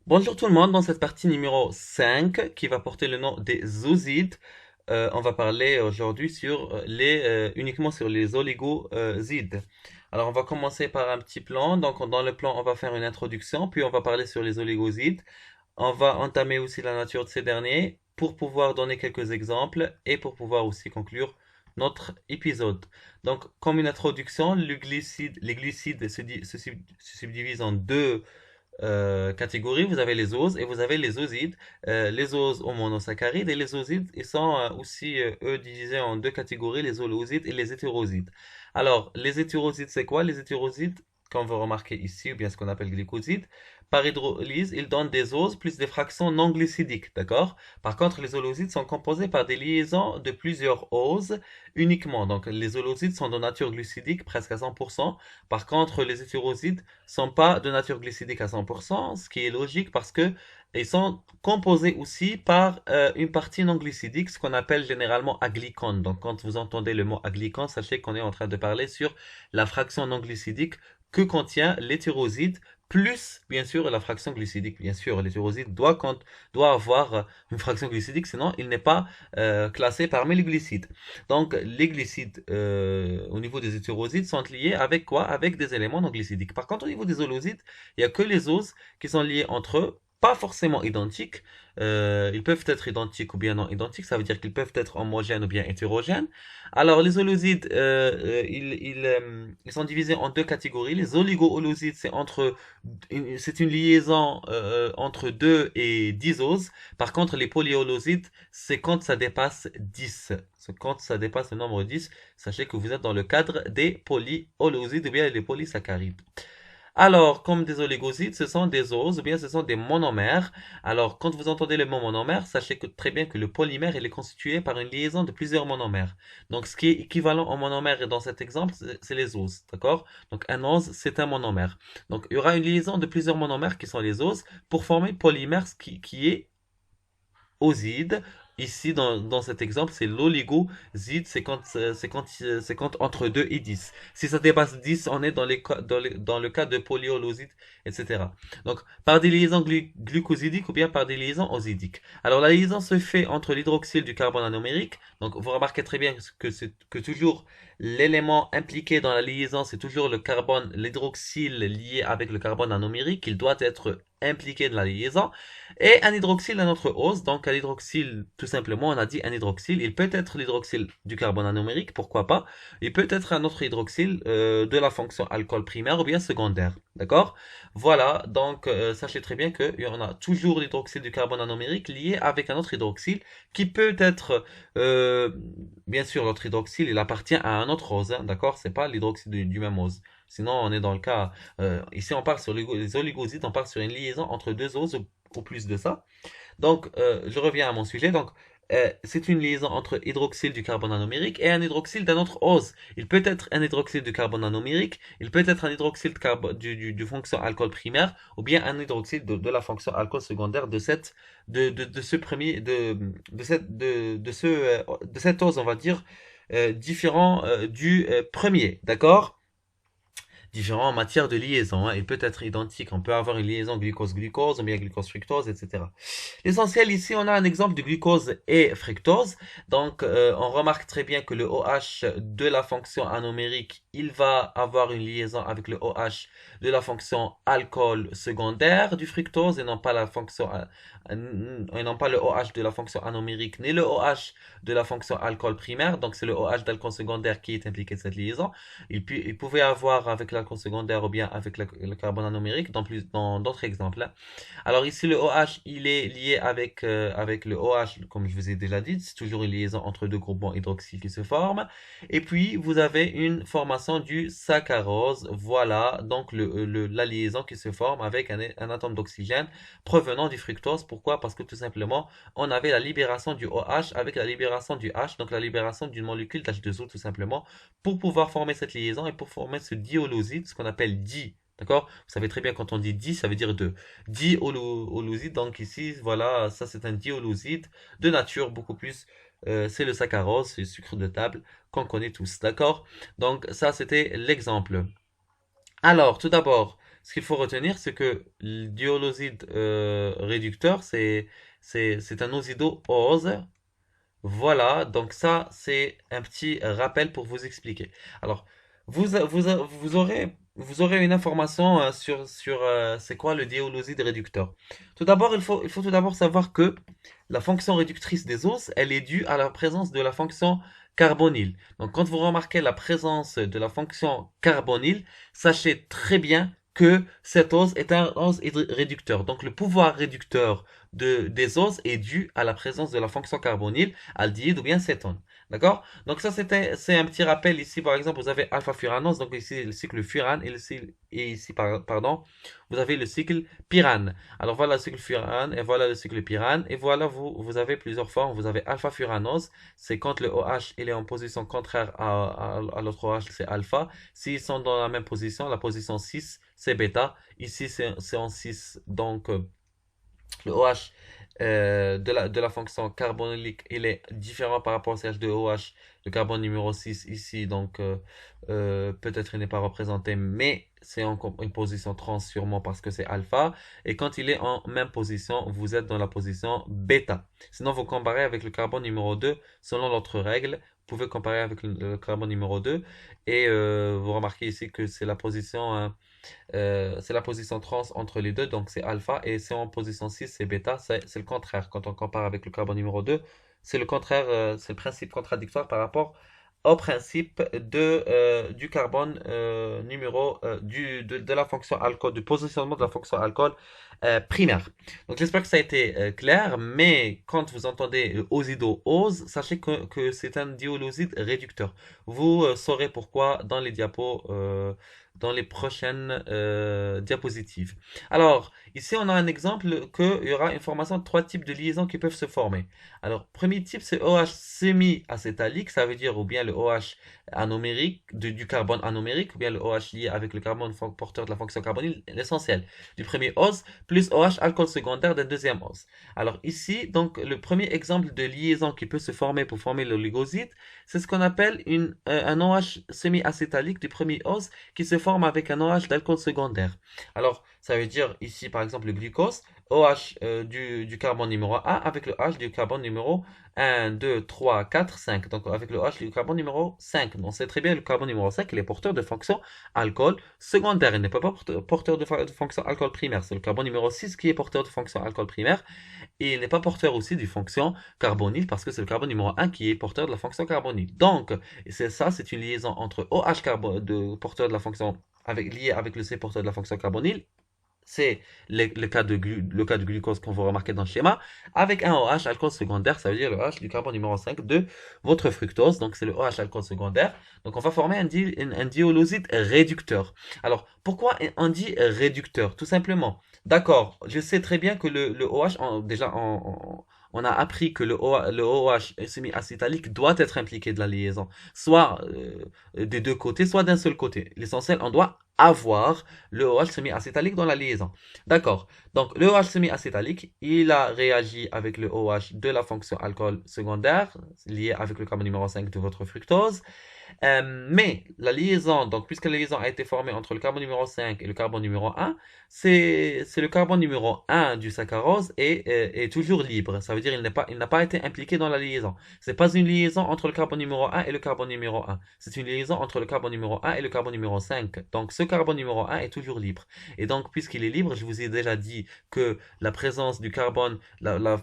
Bonjour tout le monde, dans cette partie numéro 5 qui va porter le nom des oosides, on va parler aujourd'hui sur uniquement sur les oligosides. Alors on va commencer par un petit plan. Donc dans le plan, on va faire une introduction, puis on va parler sur les oligosides. On va entamer aussi la nature de ces derniers pour pouvoir donner quelques exemples et pour pouvoir aussi conclure notre épisode. Donc comme une introduction, les glucides se subdivisent en deux catégories. Vous avez les oses et vous avez les oosides. Les oses aux monosaccharides et les oosides, ils sont aussi, eux, divisés en deux catégories, les holosides et les hétérosides. Alors, les hétérosides, c'est quoi? Les hétérosides, comme vous remarquez ici, ou bien ce qu'on appelle glycosides, par hydrolyse, ils donnent des oses plus des fractions non glucidiques, d'accord? Par contre, les holosides sont composés par des liaisons de plusieurs oses uniquement. Donc, les holosides sont de nature glucidique presque à 100%. Par contre, les hétérosides sont pas de nature glycidique à 100%, ce qui est logique parce que ils sont composés aussi par une partie non glycidique, ce qu'on appelle généralement aglycone. Donc, quand vous entendez le mot aglycone, sachez qu'on est en train de parler sur la fraction non glycidique que contient l'hétéroside, plus, bien sûr, la fraction glycidique. Bien sûr, l'hétéroside doit avoir une fraction glycidique, sinon il n'est pas classé parmi les glycides. Donc, les glycides au niveau des hétérosides sont liés avec quoi? Avec des éléments non glycidiques. Par contre, au niveau des holosides, il n'y a que les oses qui sont liées entre eux, pas forcément identiques. Ils peuvent être identiques ou bien non identiques, ça veut dire qu'ils peuvent être homogènes ou bien hétérogènes. Alors, les holosides, ils sont divisés en deux catégories. Les oligo-holosides, c'est une liaison entre 2 et 10 oses. Par contre, les polyholosides, c'est quand ça dépasse 10. C'est quand ça dépasse le nombre 10, sachez que vous êtes dans le cadre des polyholosides ou bien les polysaccharides. Alors, comme des oligosides, ce sont des oses ou bien ce sont des monomères. Alors, quand vous entendez le mot monomère, sachez que, très bien que le polymère il est constitué par une liaison de plusieurs monomères. Donc, ce qui est équivalent au monomère dans cet exemple, c'est les oses, d'accord? Donc, un ose, c'est un monomère. Donc, il y aura une liaison de plusieurs monomères qui sont les oses pour former polymère, qui est oside. Ici, dans cet exemple, c'est l'oligoside, c'est quand entre 2 et 10. Si ça dépasse 10, on est dans le cas de polyoloside, etc. Donc, par des liaisons glucosidiques ou bien par des liaisons osidiques. Alors, la liaison se fait entre l'hydroxyle du carbone anomérique. Donc, vous remarquez très bien que toujours l'élément impliqué dans la liaison, c'est toujours le carbone, l'hydroxyle lié avec le carbone anomérique. Il doit être impliqué dans la liaison. Et un hydroxyle, un autre ose. Donc, un hydroxyle, tout simplement, on a dit un hydroxyle. Il peut être l'hydroxyle du carbone anomérique, pourquoi pas. Il peut être un autre hydroxyle de la fonction alcool primaire ou bien secondaire. D'accord? Voilà, donc sachez très bien qu'il y en a toujours l'hydroxyle du carbone anomérique lié avec un autre hydroxyle qui peut être, euh, bien sûr, l'autre hydroxyle, il appartient à un autre ose. Hein, d'accord? C'est pas l'hydroxyle du même ose. Sinon, on est dans le cas. Ici, on parle sur les oligosides, on parle sur une liaison entre deux oses ou plus de ça. Donc, je reviens à mon sujet. Donc, c'est une liaison entre hydroxyle du carbone anomérique et un hydroxyle d'un autre ose. Il peut être un hydroxyle du carbone anomérique, il peut être un hydroxyle du fonction alcool primaire, ou bien un hydroxyle de la fonction alcool secondaire de ce premier, de cette ose, on va dire, différent du premier. D'accord? Différents en matière de liaison. Hein. Il peut être identique. On peut avoir une liaison glucose-glucose ou bien glucose-fructose, etc. L'essentiel ici, on a un exemple de glucose et fructose. Donc, on remarque très bien que le OH de la fonction anomérique, il va avoir une liaison avec le OH de la fonction alcool secondaire du fructose et non pas le OH de la fonction anomérique ni le OH de la fonction alcool primaire. Donc, c'est le OH d'alcool secondaire qui est impliqué dans cette liaison. Il pouvait avoir avec l'alcool secondaire ou bien avec le carbone anomérique dans d'autres exemples. Hein. Alors ici, le OH, il est lié avec le OH, comme je vous ai déjà dit, c'est toujours une liaison entre deux groupements hydroxyles qui se forment. Et puis, vous avez une formation du saccharose. Voilà, donc la liaison qui se forme avec un atome d'oxygène provenant du fructose. Pourquoi? Parce que tout simplement, on avait la libération du OH avec la libération du H, donc la libération d'une molécule d'H2O tout simplement, pour pouvoir former cette liaison et pour former ce diholoside, ce qu'on appelle di. D'accord? Vous savez très bien quand on dit di, ça veut dire deux. Diholoside, donc ici, voilà, ça c'est un diholoside de nature beaucoup plus. C'est le saccharose, c'est le sucre de table qu'on connaît tous. D'accord? Donc ça c'était l'exemple. Alors, tout d'abord, ce qu'il faut retenir, c'est que le dioloside réducteur, c'est un osidose. Voilà, donc ça, c'est un petit rappel pour vous expliquer. Alors, vous aurez une information sur c'est quoi le dioloside réducteur. Tout d'abord, il faut tout d'abord savoir que la fonction réductrice des os, elle est due à la présence de la fonction carbonyle. Donc, quand vous remarquez la présence de la fonction carbonyle, sachez très bien que cet os est un os réducteur. Donc, le pouvoir réducteur des os est dû à la présence de la fonction carbonyle, aldéhyde ou bien cétone. D'accord? Donc ça, c'est un petit rappel. Ici, par exemple, vous avez alpha-furanose, donc ici le cycle furane, et ici, pardon, vous avez le cycle pyrane. Alors voilà le cycle furane, et voilà le cycle pyrane, et voilà, vous avez plusieurs formes. Vous avez alpha-furanose, c'est quand le OH il est en position contraire à l'autre OH, c'est alpha. S'ils sont dans la même position, la position 6, c'est bêta. Ici, c'est en 6, donc le OH de la fonction carbonylique, il est différent par rapport au CH de OH, le carbone numéro 6 ici, donc peut-être il n'est pas représenté, mais c'est en une position trans sûrement parce que c'est alpha. Et quand il est en même position, vous êtes dans la position bêta. Sinon, vous comparez avec le carbone numéro 2, selon l'autre règle, vous pouvez comparer avec le carbone numéro 2 et vous remarquez ici que c'est la position trans entre les deux, donc c'est alpha, et c'est en position 6, c'est bêta, c'est le contraire. Quand on compare avec le carbone numéro 2, c'est le contraire, c'est le principe contradictoire par rapport au principe du carbone de la fonction alcool, du positionnement de la fonction alcool primaire. Donc j'espère que ça a été clair, mais quand vous entendez ose, sachez que c'est un dioloside réducteur. Vous saurez pourquoi dans les diapos, dans les prochaines diapositives. Alors, ici on a un exemple qu'il y aura une formation de trois types de liaisons qui peuvent se former. Alors, premier type, c'est OH semi-acétalique, ça veut dire ou bien le OH anomérique, du carbone anomérique, ou bien le OH lié avec le carbone porteur de la fonction carbonyle, l'essentiel du premier ose, plus OH alcool secondaire d'un deuxième ose. Alors ici, donc, le premier exemple de liaison qui peut se former pour former l'oligoside, c'est ce qu'on appelle un OH semi-acétalique du premier ose qui se forme avec un OH d'alcool secondaire. Alors, ça veut dire ici, par exemple, le glucose, OH du carbone numéro 1 avec le H du carbone numéro 1, 2, 3, 4, 5. Donc avec le H du carbone numéro 5. On sait très bien le carbone numéro 5, il est porteur de fonction alcool secondaire. Il n'est pas porteur de fonction alcool primaire. C'est le carbone numéro 6 qui est porteur de fonction alcool primaire. Et il n'est pas porteur aussi du fonction carbonyle parce que c'est le carbone numéro 1 qui est porteur de la fonction carbonyle. Donc, c'est ça, c'est une liaison entre OH porteur de la fonction lié avec le C porteur de la fonction carbonyle, c'est le cas de glucose qu'on va remarquer dans le schéma, avec un OH alcool secondaire, ça veut dire le OH du carbone numéro 5 de votre fructose, donc c'est le OH alcool secondaire. Donc on va former un dioloside réducteur. Alors pourquoi on dit réducteur? Tout simplement, d'accord, je sais très bien que le OH, on a appris que le OH semi-acétalique doit être impliqué de la liaison, soit des deux côtés, soit d'un seul côté. L'essentiel, on doit avoir le OH semi-acétalique dans la liaison. D'accord. Donc, le OH semi-acétalique, il a réagi avec le OH de la fonction alcool secondaire, lié avec le carbone numéro 5 de votre fructose. Mais la liaison, donc puisque la liaison a été formée entre le carbone numéro 5 et le carbone numéro 1, c'est le carbone numéro 1 du saccharose est toujours libre. Ça veut dire il n'a pas été impliqué dans la liaison. C'est pas une liaison entre le carbone numéro 1 et le carbone numéro 1. C'est une liaison entre le carbone numéro 1 et le carbone numéro 5. Donc ce carbone numéro 1 est toujours libre. Et donc puisqu'il est libre, je vous ai déjà dit que la présence du carbone, la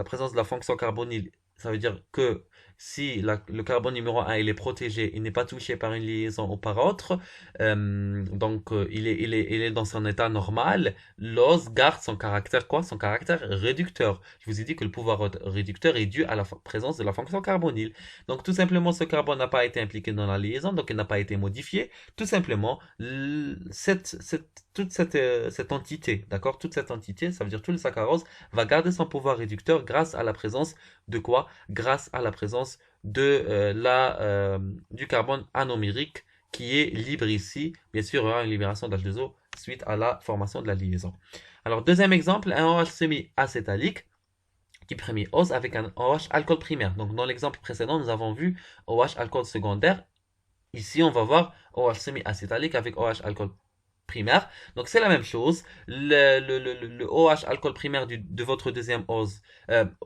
présence de la fonction carbonyle, ça veut dire que si le carbone numéro 1 il est protégé, il n'est pas touché par une liaison ou par autre, donc il est dans son état normal, l'os garde son caractère quoi? Son caractère réducteur. Je vous ai dit que le pouvoir réducteur est dû à la présence de la fonction carbonyle. Donc tout simplement ce carbone n'a pas été impliqué dans la liaison, donc il n'a pas été modifié. Tout simplement, toute cette entité, d'accord? Toute cette entité, ça veut dire tout le saccharose, va garder son pouvoir réducteur grâce à la présence de quoi? Grâce à la présence du carbone anomérique qui est libre ici. Bien sûr, il y aura une libération d'H2O suite à la formation de la liaison. Alors, deuxième exemple, un OH semi-acétalique qui premier ose avec un OH alcool primaire. Donc, dans l'exemple précédent, nous avons vu OH alcool secondaire. Ici, on va voir OH semi-acétalique avec OH alcool primaire. Donc c'est la même chose. Le OH alcool primaire de votre deuxième ose,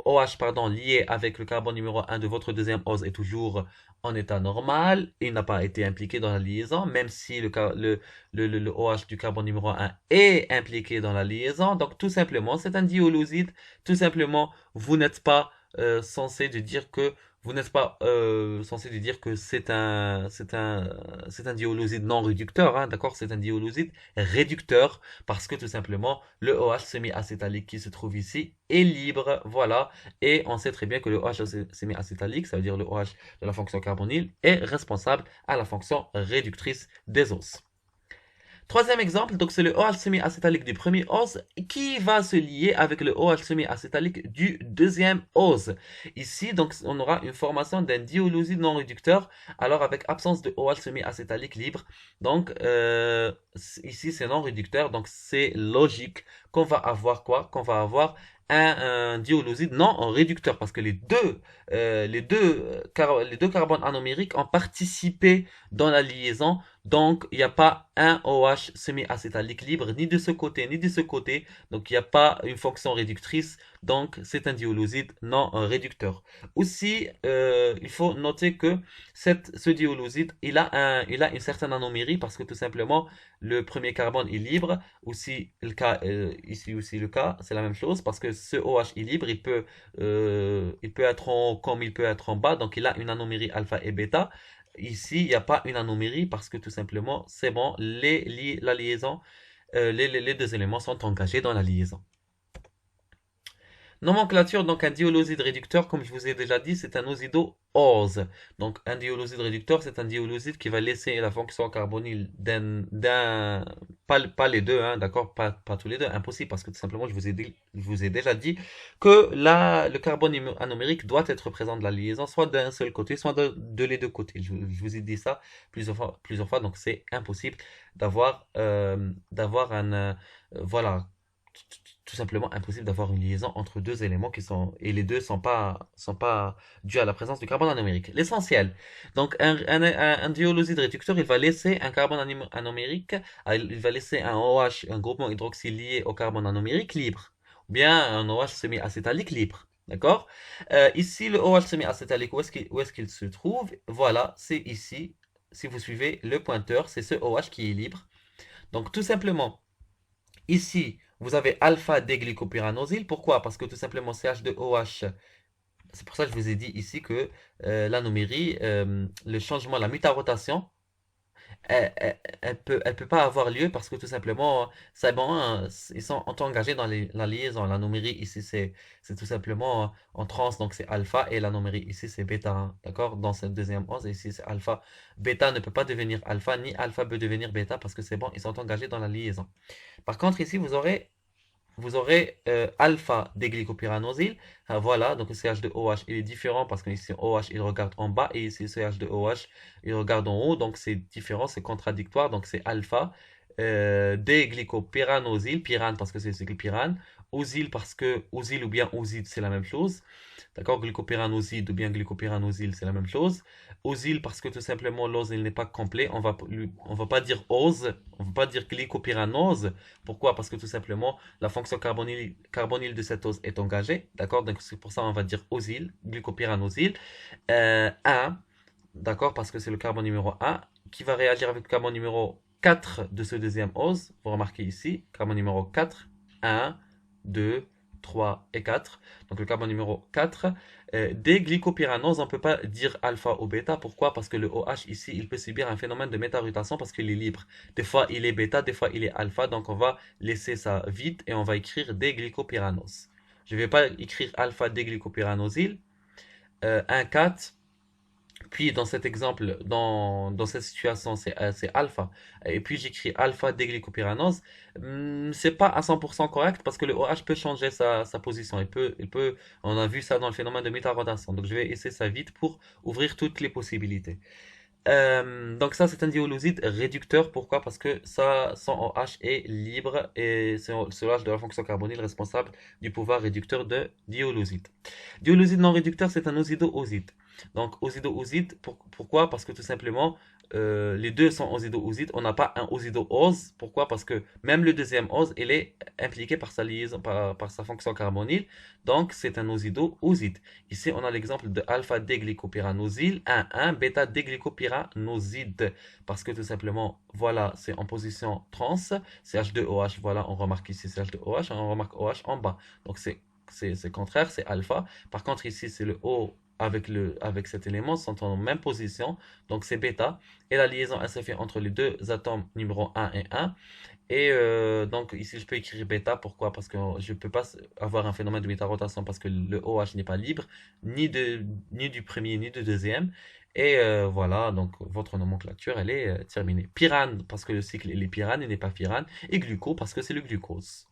OH pardon, lié avec le carbone numéro un de votre deuxième ose est toujours en état normal. Il n'a pas été impliqué dans la liaison, même si le OH du carbone numéro un est impliqué dans la liaison. Donc tout simplement, c'est un dioloside. Tout simplement, vous n'êtes pas censé de dire que vous n'êtes pas censé lui dire que c'est un dioloside non réducteur, hein, d'accord? C'est un dioloside réducteur parce que tout simplement le OH semi-acétalique qui se trouve ici est libre, voilà. Et on sait très bien que le OH semi-acétalique, ça veut dire le OH de la fonction carbonyle, est responsable à la fonction réductrice des os. Troisième exemple, donc c'est le OH semi-acétalique du premier ose qui va se lier avec le OH semi-acétalique du deuxième ose. Ici, donc, on aura une formation d'un dioloside non réducteur, alors avec absence de OH semi-acétalique libre. Donc, ici, c'est non réducteur, donc c'est logique qu'on va avoir quoi? Qu'on va avoir un dioloside non réducteur parce que les deux carbones anomériques ont participé dans la liaison, donc il n'y a pas un OH semi-acétalique libre ni de ce côté ni de ce côté, donc il n'y a pas une fonction réductrice, donc c'est un dioloside non réducteur. Aussi, il faut noter que ce dioloside, il a une certaine anomérie parce que tout simplement le premier carbone est libre, aussi le cas, ici aussi le cas, c'est la même chose parce que ce OH est libre, il peut être en haut comme il peut être en bas, donc il a une anomérie alpha et bêta. Ici, il n'y a pas une anomérie parce que tout simplement, c'est bon, la liaison, les deux éléments sont engagés dans la liaison. Nomenclature, donc un dioloside réducteur, comme je vous ai déjà dit, c'est un osido-ose. Donc un dioloside réducteur, c'est un dioloside qui va laisser la fonction carbonyle pas les deux, hein, d'accord, pas tous les deux, impossible, parce que tout simplement, je vous ai déjà dit que le carbone anomérique doit être présent de la liaison, soit d'un seul côté, soit de les deux côtés. Je vous ai dit ça plusieurs fois, donc c'est impossible d'avoir voilà, tout simplement impossible d'avoir une liaison entre deux éléments et les deux sont pas dus à la présence du carbone anomérique. L'essentiel. Donc, un dioloside réducteur, il va laisser un carbone anomérique, il va laisser un OH, un groupement hydroxyle lié au carbone anomérique libre. Ou bien un OH semi-acétalique libre. D'accord? Ici, le OH semi-acétalique, où est-ce qu'il se trouve? Voilà, c'est ici. Si vous suivez le pointeur, c'est ce OH qui est libre. Donc, tout simplement, ici, vous avez alpha-déglycopyranosyle. Pourquoi? Parce que tout simplement CH2OH, c'est pour ça que je vous ai dit ici que l'anomérie, le changement, la mutarotation, elle peut pas avoir lieu parce que tout simplement, c'est bon, hein, ils sont engagés dans la liaison. L'anomérie ici, c'est tout simplement en trans, donc c'est alpha, et l'anomérie ici, c'est bêta, hein, d'accord? Dans cette deuxième ose, ici, c'est alpha. Bêta ne peut pas devenir alpha, ni alpha peut devenir bêta parce que c'est bon, ils sont engagés dans la liaison. Par contre, ici, vous aurez alpha déglycopyranosyle. Voilà, donc le CH2OH il est différent parce que ici OH il regarde en bas et ici CH2OH il regarde en haut, donc c'est différent, c'est contradictoire, donc c'est alpha déglycopyranosyle, pyrane parce que c'est pyrane, osyle parce que osyle ou bien oside c'est la même chose, d'accord, glycopyranoside ou bien glycopyranosyle c'est la même chose, osyle parce que tout simplement l'ose il n'est pas complet, on va pas dire ose, on va pas dire glycopyranose. Pourquoi? Parce que tout simplement la fonction carbonyle de cette ose est engagée, d'accord? Donc c'est pour ça on va dire osyle, glycopyranosyle. 1, d'accord? Parce que c'est le carbone numéro 1 qui va réagir avec le carbone numéro 4 de ce deuxième ose. Vous remarquez ici, carbone numéro 4, 1, 2, 3 et 4. Donc le carbone numéro 4. Des glycopyranoses, on ne peut pas dire alpha ou bêta. Pourquoi? Parce que le OH ici, il peut subir un phénomène de métarotation parce qu'il est libre. Des fois, il est bêta, des fois, il est alpha. Donc on va laisser ça vide et on va écrire des glycopyranoses. Je ne vais pas écrire alpha des glycopyranosyle. 1, 4. Puis dans cet exemple, dans cette situation, c'est alpha. Et puis j'écris alpha déglycopyranose. C'est pas à 100% correct parce que le OH peut changer sa position. On a vu ça dans le phénomène de métarotation. Donc je vais essayer ça vite pour ouvrir toutes les possibilités. Donc ça, c'est un dioloside réducteur. Pourquoi? Parce que son OH est libre et c'est l'OH de la fonction carbonyle responsable du pouvoir réducteur de dioloside. Dioloside non réducteur, c'est un osido-oside. Donc osido-oside, pourquoi? Parce que tout simplement, les deux sont ozido-ouzide, on n'a pas un ozido-ose. Pourquoi? Parce que même le deuxième ose, il est impliqué par sa liaison, par sa fonction carbonyle. Donc, c'est un ozido-ouzide. Ici, on a l'exemple de alpha-déglycopyranosyl, 1,1, bêta-déglycopyranoside. Parce que tout simplement, voilà, c'est en position trans, CH2OH, voilà, on remarque ici CH2OH, on remarque OH en bas. Donc, c'est contraire, c'est alpha. Par contre, ici, c'est le O avec cet élément sont en même position, donc c'est bêta, et la liaison elle se fait entre les deux atomes numéro 1 et 1, et donc ici je peux écrire bêta, pourquoi? Parce que je ne peux pas avoir un phénomène de bêta-rotation parce que le OH n'est pas libre, ni du premier ni du deuxième, et voilà, donc votre nomenclature elle est terminée. Pyrane, parce que le cycle il est pyrane, il n'est pas pyrane, et gluco, parce que c'est le glucose.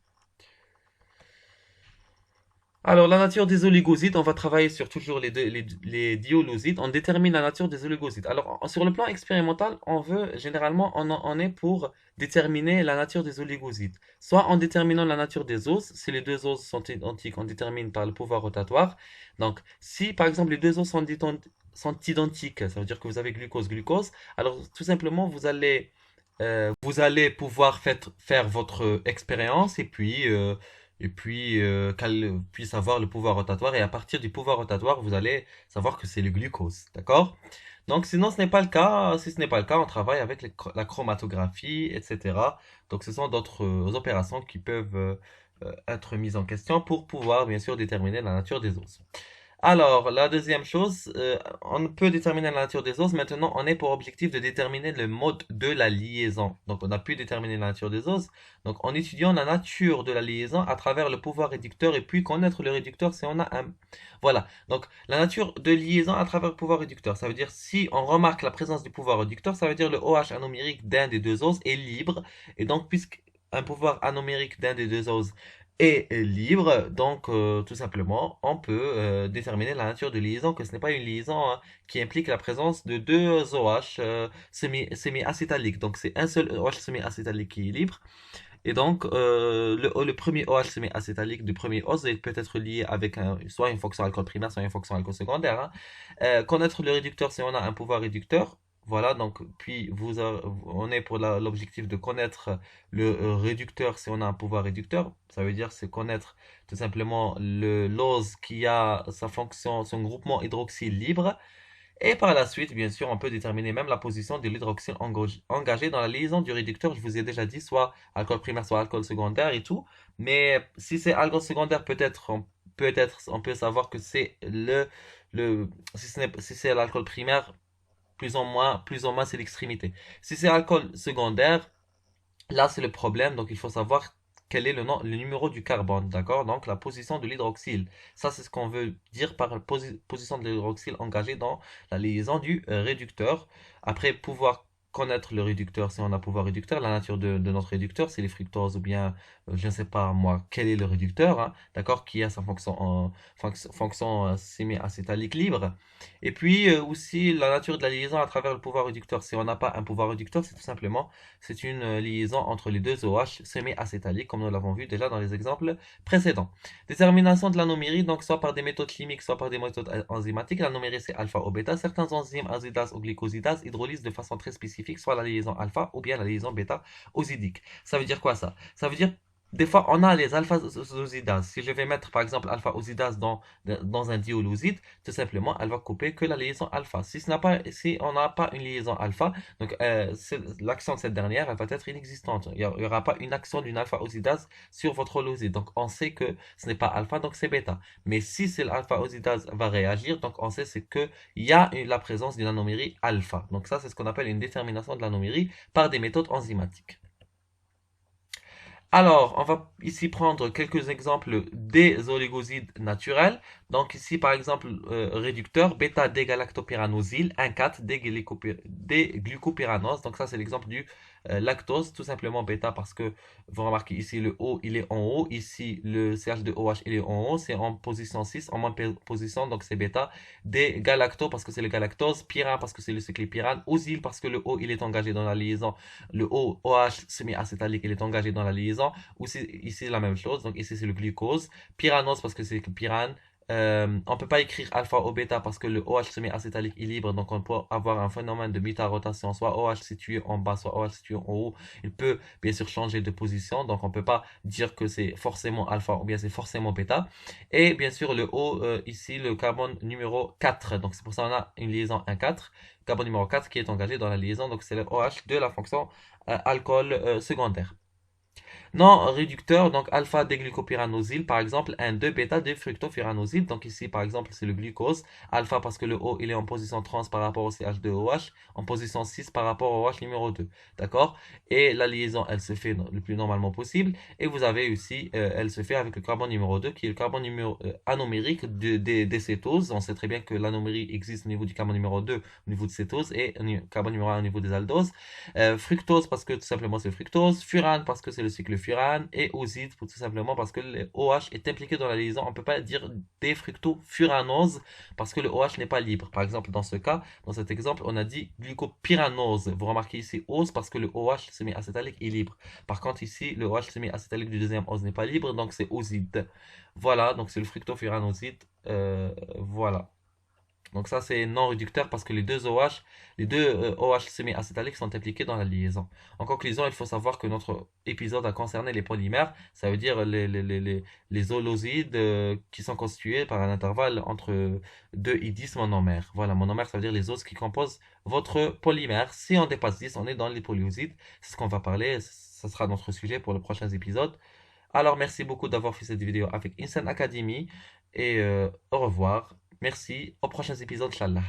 Alors, la nature des oligosides, on va travailler sur toujours les diolosides. On détermine la nature des oligosides. Alors, sur le plan expérimental, généralement, on est pour déterminer la nature des oligosides. Soit en déterminant la nature des os, si les deux os sont identiques, on détermine par le pouvoir rotatoire. Donc, si par exemple les deux os sont identiques, ça veut dire que vous avez glucose, alors tout simplement, vous allez pouvoir faire votre expérience et puis qu'elle puisse avoir le pouvoir rotatoire. Et à partir du pouvoir rotatoire, vous allez savoir que c'est le glucose. D'accord? Donc, sinon, ce n'est pas le cas. Si ce n'est pas le cas, on travaille avec la chromatographie, etc. Donc, ce sont d'autres opérations qui peuvent être mises en question pour pouvoir, bien sûr, déterminer la nature des os. Alors, la deuxième chose, on peut déterminer la nature des os. Maintenant, on est pour objectif de déterminer le mode de la liaison. Donc, on a pu déterminer la nature des os. Donc, en étudiant la nature de la liaison à travers le pouvoir réducteur et puis connaître le réducteur si on a un... Voilà. Donc, la nature de liaison à travers le pouvoir réducteur. Ça veut dire, si on remarque la présence du pouvoir réducteur, ça veut dire le OH anomérique d'un des deux os est libre. Et donc, puisque un pouvoir anomérique d'un des deux os est libre, donc tout simplement, on peut déterminer la nature de liaison, que ce n'est pas une liaison hein, qui implique la présence de deux OH semi-acétaliques. Donc c'est un seul OH semi-acétalique qui est libre. Et donc le premier OH semi-acétalique du premier os peut être lié avec soit une fonction alcool primaire, soit une fonction alcool secondaire. Hein. Connaître le réducteur si on a un pouvoir réducteur. Voilà, donc puis on est pour l'objectif de connaître le réducteur si on a un pouvoir réducteur. Ça veut dire c'est connaître tout simplement le l'ose qui a sa fonction, son groupement hydroxyle libre. Et par la suite, bien sûr, on peut déterminer même la position de l'hydroxyle engagé dans la liaison du réducteur. Je vous ai déjà dit, soit alcool primaire, soit alcool secondaire et tout. Mais si c'est alcool secondaire, on peut savoir que c'est si c'est l'alcool primaire, plus ou moins, c'est l'extrémité. Si c'est alcool secondaire, là, c'est le problème. Donc, il faut savoir quel est le numéro du carbone, d'accord? Donc, la position de l'hydroxyle. Ça, c'est ce qu'on veut dire par position de l'hydroxyle engagée dans la liaison du réducteur. Après, pouvoir connaître le réducteur, si on a pouvoir réducteur, la nature de notre réducteur, c'est les fructoses ou bien, je ne sais pas moi, quel est le réducteur, hein, d'accord? Qui a sa fonction semi-acétalique libre. Et puis, aussi, la nature de la liaison à travers le pouvoir réducteur. Si on n'a pas un pouvoir réducteur, c'est tout simplement c'est une liaison entre les deux OH semi-acétaliques, comme nous l'avons vu déjà dans les exemples précédents. Détermination de l'anomérie, donc soit par des méthodes chimiques, soit par des méthodes enzymatiques. L'anomérie, c'est alpha ou bêta. Certains enzymes azidase ou glycosidase hydrolysent de façon très spécifique, soit la liaison alpha ou bien la liaison bêta osidique. Ça veut dire quoi ça? Ça veut dire des fois, on a les alpha-osidases. Si je vais mettre, par exemple, alpha-osidase dans un dioloside, tout simplement, elle va couper que la liaison alpha. Si on n'a pas une liaison alpha, donc l'action de cette dernière, elle va être inexistante. Il n'y aura pas une action d'une alpha-osidase sur votre holoside. Donc, on sait que ce n'est pas alpha, donc c'est bêta. Mais si c'est l'alpha-osidase va réagir, donc on sait c'est qu'il y a la présence d'une anomérie alpha. Donc ça, c'est ce qu'on appelle une détermination de l'anomérie par des méthodes enzymatiques. Alors, on va ici prendre quelques exemples des oligosides naturels. Donc ici, par exemple, réducteur, bêta-dégalactopyranosyle, 1,4 déglucopyranose. Donc ça, c'est l'exemple du lactose, tout simplement bêta parce que vous remarquez ici le O, il est en haut. Ici, le CH2OH, il est en haut. C'est en position 6, en même position, donc c'est bêta. Dégalacto parce que c'est le galactose. Pyrane parce que c'est le cyclépyrane. Osyle parce que le O, il est engagé dans la liaison. Le O, OH semi-acétalique, il est engagé dans la liaison. Ici, la même chose. Donc ici, c'est le glucose. Pyranose parce que c'est le pyrane. On peut pas écrire alpha ou bêta parce que le OH semi-acétalique est libre, donc on peut avoir un phénomène de bêta-rotation, soit OH situé en bas, soit OH situé en haut. Il peut bien sûr changer de position, donc on peut pas dire que c'est forcément alpha ou bien c'est forcément bêta. Et bien sûr le O, ici, le carbone numéro 4, donc c'est pour ça qu'on a une liaison 1,4, carbone numéro 4 qui est engagé dans la liaison, donc c'est le OH de la fonction alcool secondaire. Non réducteur, donc alpha déglucopyranosyle, par exemple, un 2 bêta de fructofuranosyle. Donc ici, par exemple, c'est le glucose. Alpha parce que le O, il est en position trans par rapport au CH2OH, en position 6 par rapport au OH numéro 2. D'accord? Et la liaison, elle se fait le plus normalement possible. Et vous avez aussi, elle se fait avec le carbone numéro 2, qui est le carbone numéro anomérique des cétoses. On sait très bien que l'anomérie existe au niveau du carbone numéro 2, au niveau de cétose, et carbone numéro 1 au niveau des aldoses. Fructose parce que tout simplement c'est fructose, furane parce que c'est le cycle furane, et oside pour tout simplement parce que le OH est impliqué dans la liaison. On ne peut pas dire défructofuranose parce que le OH n'est pas libre. Par exemple, dans ce cas, dans cet exemple, on a dit glucopyranose. Vous remarquez ici ose parce que le OH semi-acétalique est libre. Par contre, ici, le OH semi-acétalique du deuxième ose n'est pas libre, donc c'est oside. Voilà, donc c'est le fructofuranoside. Voilà. Donc ça, c'est non réducteur parce que les deux OH semi-acétaliques sont impliqués dans la liaison. En conclusion, il faut savoir que notre épisode a concerné les polymères, ça veut dire les holosides qui sont constitués par un intervalle entre 2 et 10 monomères. Voilà, monomères, ça veut dire les os qui composent votre polymère. Si on dépasse 10, on est dans les polyosides. C'est ce qu'on va parler, ce sera notre sujet pour les prochains épisodes. Alors, merci beaucoup d'avoir fait cette vidéo avec Instant Academy et au revoir. Merci, aux prochains épisodes, Inch'Allah.